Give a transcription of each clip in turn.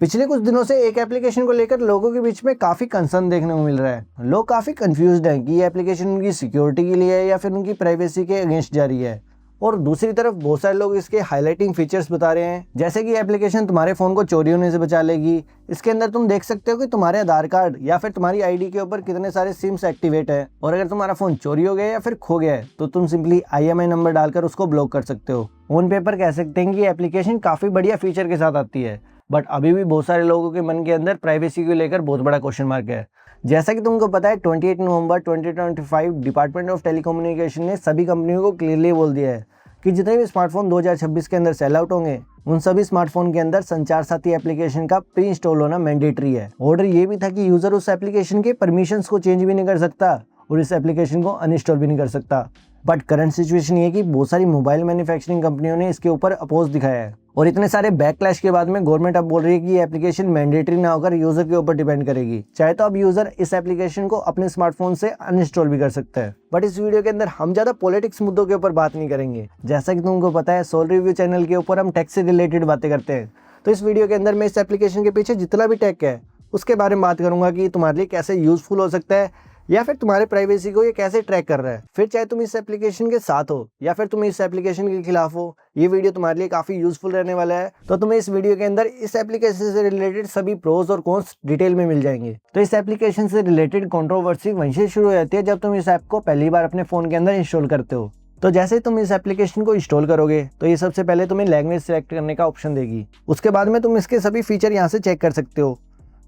पिछले कुछ दिनों से एक एप्लीकेशन को लेकर लोगों के बीच में काफ़ी कंसर्न देखने को मिल रहा है। लोग काफ़ी कंफ्यूज्ड हैं कि ये एप्लीकेशन उनकी सिक्योरिटी के लिए है या फिर उनकी प्राइवेसी के अगेंस्ट जा रही है। और दूसरी तरफ बहुत सारे लोग इसके हाईलाइटिंग फीचर्स बता रहे हैं, जैसे कि एप्लीकेशन तुम्हारे फ़ोन को चोरी होने से बचा लेगी। इसके अंदर तुम देख सकते हो कि तुम्हारे आधार कार्ड या फिर तुम्हारी आईडी के ऊपर कितने सारे सिम्स एक्टिवेट है, और अगर तुम्हारा फ़ोन चोरी हो गया या फिर खो गया है तो तुम सिंपली IMEI नंबर डालकर उसको ब्लॉक कर सकते हो। ऑन पेपर कह सकते हैं कि ये एप्लीकेशन काफ़ी बढ़िया फीचर के साथ आती है, बट अभी भी बहुत सारे लोगों के मन के अंदर प्राइवेसी को लेकर बहुत बड़ा क्वेश्चन मार्क है। जैसा कि तुमको पता है 28 नवंबर 2025 डिपार्टमेंट ऑफ टेलीकम्युनिकेशन ने सभी कंपनियों को क्लियरली बोल दिया है कि जितने भी स्मार्टफोन 2026 के अंदर सेल आउट होंगे उन सभी स्मार्टफोन के अंदर संचार साथी एप्लीकेशन का प्री इंस्टॉल होना मैंडेटरी है। ऑर्डर ये भी था कि यूजर उस एप्लीकेशन के परमिशंस को चेंज भी नहीं कर सकता और इस एप्लीकेशन को अनइंस्टॉल भी नहीं कर सकता। बट करंट सिचुएशन ये है कि बहुत सारी मोबाइल मैन्युफैक्चरिंग कंपनियों ने इसके ऊपर अपोज दिखाया है, और इतने सारे बैकक्लैश के बाद में गवर्नमेंट अब बोल रही है कि ये एप्लीकेशन मैंडेटरी ना होकर यूजर के ऊपर डिपेंड करेगी। चाहे तो अब यूजर इस एप्लीकेशन को अपने स्मार्टफोन से अनइंस्टॉल भी कर सकता है। बट इस वीडियो के अंदर हम ज्यादा पॉलिटिक्स मुद्दों के ऊपर बात नहीं करेंगे। जैसा कि तुमको पता है, सोल रिव्यू चैनल के ऊपर हम टेक से रिलेटेड बातें करते हैं, तो इस वीडियो के अंदर मैं इस एप्लीकेशन के पीछे जितना भी टेक है उसके बारे में बात करूंगा कि तुम्हारे लिए कैसे यूजफुल हो सकता है या फिर तुम्हारे प्राइवेसी को ये कैसे ट्रैक कर रहा है। फिर चाहे तुम इस एप्लीकेशन के साथ हो या फिर तुम इस एप्लीकेशन के खिलाफ हो, ये वीडियो तुम्हारे लिए काफी यूजफुल रहने वाला है। तो तुम्हें इस वीडियो के अंदर इस एप्लीकेशन से रिलेटेड सभी प्रोज और कॉन्स डिटेल में मिल जाएंगे। तो इस एप्लीकेशन से रिलेटेड कंट्रोवर्सी वहीं से शुरू हो जाती है जब तुम इस ऐप को पहली बार अपने फोन के अंदर इंस्टॉल करते हो। तो जैसे ही तुम इस एप्लीकेशन को इंस्टॉल करोगे तो ये सबसे पहले तुम्हें लैंग्वेज सेलेक्ट करने का ऑप्शन देगी। उसके बाद में तुम इसके सभी फीचर यहाँ से चेक कर सकते हो।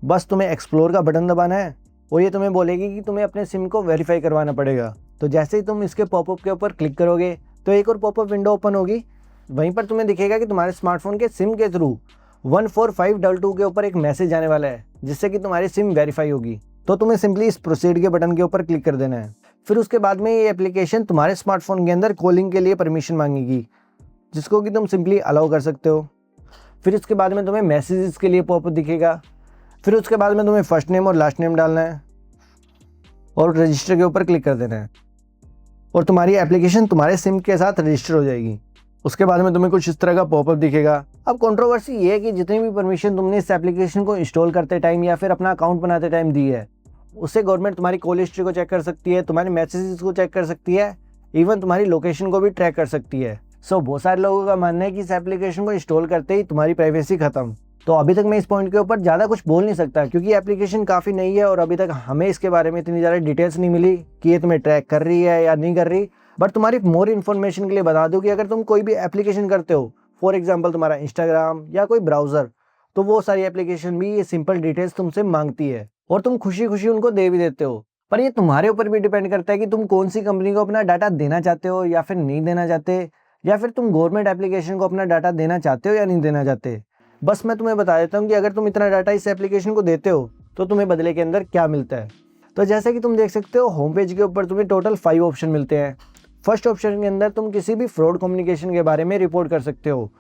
बस तुम्हें एक्सप्लोर का बटन दबाना है और ये तुम्हें बोलेगी कि तुम्हें अपने सिम को वेरीफाई करवाना पड़ेगा। तो जैसे ही तुम इसके पॉपअप के ऊपर क्लिक करोगे तो एक और पॉपअप विंडो ओपन होगी। वहीं पर तुम्हें दिखेगा कि तुम्हारे स्मार्टफोन के सिम के थ्रू 14522 के ऊपर एक मैसेज आने वाला है जिससे कि तुम्हारी सिम वेरीफाई होगी। तो तुम्हें सिंपली इस प्रोसीड के बटन के ऊपर क्लिक कर देना है। फिर उसके बाद में ये एप्लीकेशन तुम्हारे स्मार्टफोन के अंदर कॉलिंग के लिए परमिशन मांगेगी, जिसको कि तुम सिंपली अलाउ कर सकते हो। फिर उसके बाद में तुम्हें मैसेजेस के लिए पॉपअप दिखेगा। फिर उसके बाद में तुम्हें फर्स्ट नेम और लास्ट नेम डालना है और रजिस्टर के ऊपर क्लिक कर देना है और तुम्हारी एप्लीकेशन तुम्हारे सिम के साथ रजिस्टर हो जाएगी। उसके बाद में तुम्हें कुछ इस तरह का पॉपअप दिखेगा। अब कंट्रोवर्सी ये है कि जितनी भी परमिशन तुमने इस एप्लीकेशन को इंस्टॉल करते टाइम या फिर अपना अकाउंट बनाते टाइम दी है, उससे गवर्नमेंट तुम्हारी कॉल हिस्ट्री को चेक कर सकती है, तुम्हारे मैसेजेस को चेक कर सकती है, इवन तुम्हारी लोकेशन को भी ट्रैक कर सकती है। सो बहुत सारे लोगों का मानना है कि इस एप्लीकेशन को इंस्टॉल करते ही तुम्हारी प्राइवेसी खत्म। तो अभी तक मैं इस पॉइंट के ऊपर ज़्यादा कुछ बोल नहीं सकता क्योंकि एप्लीकेशन काफ़ी नई है और अभी तक हमें इसके बारे में इतनी ज़्यादा डिटेल्स नहीं मिली कि ये तुम्हें ट्रैक कर रही है या नहीं कर रही। बट तुम्हारी मोर इन्फॉर्मेशन के लिए बता दूं कि अगर तुम कोई भी एप्लीकेशन करते हो, फॉर एग्जांपल तुम्हारा इंस्टाग्राम या कोई ब्राउज़र, तो वो सारी एप्लीकेशन भी ये सिंपल डिटेल्स तुमसे मांगती है और तुम खुशी खुशी उनको दे भी देते हो। पर ये तुम्हारे ऊपर भी डिपेंड करता है कि तुम कौन सी कंपनी को अपना डाटा देना चाहते हो या फिर नहीं देना चाहते, या फिर तुम गवर्नमेंट एप्लीकेशन को अपना डाटा देना चाहते हो या नहीं देना चाहते। बस मैं तुम्हें बता देता हूँ कि अगर तुम इतना डाटा इस एप्लीकेशन को देते हो तो तुम्हें बदले के अंदर क्या मिलता है। तो जैसे कि तुम देख सकते हो, होम पेज के ऊपर तुम्हें टोटल 5 ऑप्शन मिलते हैं। फर्स्ट ऑप्शन के अंदर तुम किसी भी फ्रॉड कम्युनिकेशन के बारे में रिपोर्ट कर सकते हो।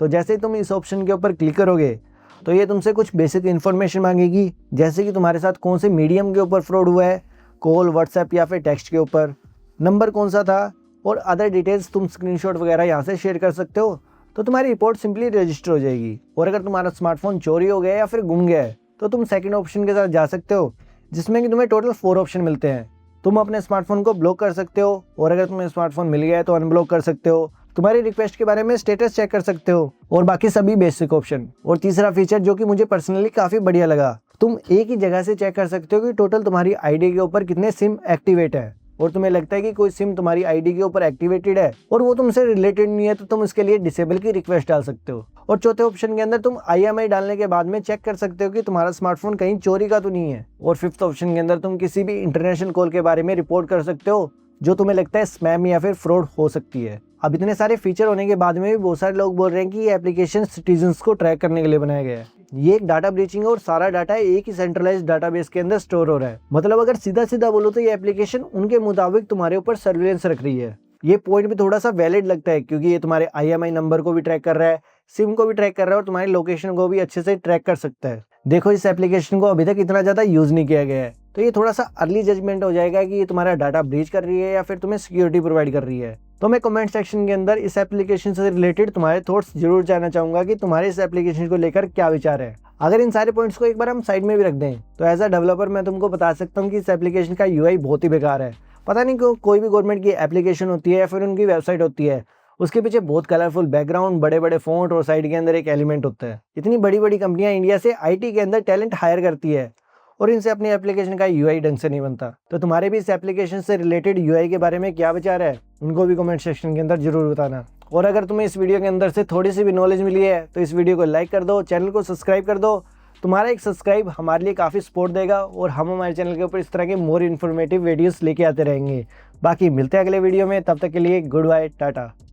तो जैसे ही तुम इस ऑप्शन के ऊपर क्लिक करोगे तो ये तुमसे कुछ बेसिक इन्फॉर्मेशन मांगेगी, जैसे कि तुम्हारे साथ कौन से मीडियम के ऊपर फ्रॉड हुआ है, कॉल, व्हाट्सएप या फिर टेक्स्ट के ऊपर, नंबर कौन सा था, और अदर डिटेल्स तुम स्क्रीनशॉट वगैरह यहाँ से शेयर कर सकते हो। तो तुम्हारी रिपोर्ट सिंपली रजिस्टर हो जाएगी। और अगर तुम्हारा स्मार्टफोन चोरी हो गया या फिर गुम गया है तो तुम सेकंड ऑप्शन के साथ जा सकते हो, जिसमें कि तुम्हें टोटल 4 ऑप्शन मिलते हैं। तुम अपने स्मार्टफोन को ब्लॉक कर सकते हो, और अगर तुम्हें स्मार्टफोन मिल गया है तो अनब्लॉक कर सकते हो, तुम्हारी रिक्वेस्ट के बारे में स्टेटस चेक कर सकते हो, और बाकी सभी बेसिक ऑप्शन। और तीसरा फीचर जो कि मुझे पर्सनली काफ़ी बढ़िया लगा, तुम एक ही जगह से चेक कर सकते हो कि टोटल तुम्हारी आईडी के ऊपर कितने सिम एक्टिवेट है, और तुम्हें लगता है कि कोई सिम तुम्हारी आईडी के ऊपर एक्टिवेटेड है और वो तुमसे रिलेटेड नहीं है तो तुम इसके लिए डिसेबल की रिक्वेस्ट डाल सकते हो। और चौथे ऑप्शन के अंदर तुम IMEI डालने के बाद में चेक कर सकते हो कि तुम्हारा स्मार्टफोन कहीं चोरी का तो नहीं है। और फिफ्थ ऑप्शन के अंदर तुम किसी भी इंटरनेशनल कॉल के बारे में रिपोर्ट कर सकते हो जो तुम्हें लगता है स्पैम या फिर फ्रॉड हो सकती है। अब इतने सारे फीचर होने के बाद में भी बहुत सारे लोग बोल रहे हैं कि ये एप्लीकेशन सिटीजन्स को ट्रैक करने के लिए बनाया गया है। ये एक डाटा ब्रीचिंग है और सारा डाटा एक ही सेंट्रलाइज्ड डाटाबेस के अंदर स्टोर हो रहा है। मतलब अगर सीधा सीधा बोलो तो ये एप्लीकेशन उनके मुताबिक तुम्हारे ऊपर सर्विलेंस रख रही है। ये पॉइंट भी थोड़ा सा वैलिड लगता है क्योंकि ये तुम्हारे IMEI नंबर को भी ट्रैक कर रहा है, सिम को भी ट्रैक कर रहा है और तुम्हारी लोकेशन को भी अच्छे से ट्रैक कर सकता है। देखो इस एप्लीकेशन को अभी तक इतना ज़्यादा यूज़ नहीं किया गया है, तो ये थोड़ा सा अर्ली जजमेंट हो जाएगा कि ये तुम्हारा डाटा ब्रीच कर रही है या फिर तुम्हें सिक्योरिटी प्रोवाइड कर रही है। तो मैं कमेंट सेक्शन के अंदर इस एप्लीकेशन से रिलेटेड तुम्हारे थॉट्स जरूर जानना चाहूँगा कि तुम्हारे इस एप्लीकेशन को लेकर क्या विचार है। अगर इन सारे पॉइंट्स को एक बार हम साइड में भी रख दें तो एज अ डेवलपर मैं तुमको बता सकता हूँ कि इस एप्लीकेशन का यूआई बहुत ही बेकार है। पता नहीं क्यों कोई भी गवर्नमेंट की एप्लीकेशन होती है या फिर उनकी वेबसाइट होती है, उसके पीछे बहुत कलरफुल बैकग्राउंड, बड़े बड़े फ़ॉन्ट और साइड के अंदर एक एलिमेंट होता है। इतनी बड़ी बड़ी कंपनियां इंडिया से आईटी के अंदर टैलेंट हायर करती है और इनसे अपनी एप्लीकेशन का यूआई ढंग से नहीं बनता। तो तुम्हारे भी इस एप्लीकेशन से रिलेटेड यूआई के बारे में क्या विचार है, उनको भी कमेंट सेक्शन के अंदर जरूर बताना। और अगर तुम्हें इस वीडियो के अंदर से थोड़ी सी भी नॉलेज मिली है तो इस वीडियो को लाइक कर दो, चैनल को सब्सक्राइब कर दो। तुम्हारा एक सब्सक्राइब हमारे लिए काफ़ी सपोर्ट देगा और हम हमारे चैनल के ऊपर इस तरह के मोर इन्फॉर्मेटिव वीडियोस लेके आते रहेंगे। बाकी मिलते हैं अगले वीडियो में, तब तक के लिए गुड बाय, टाटा।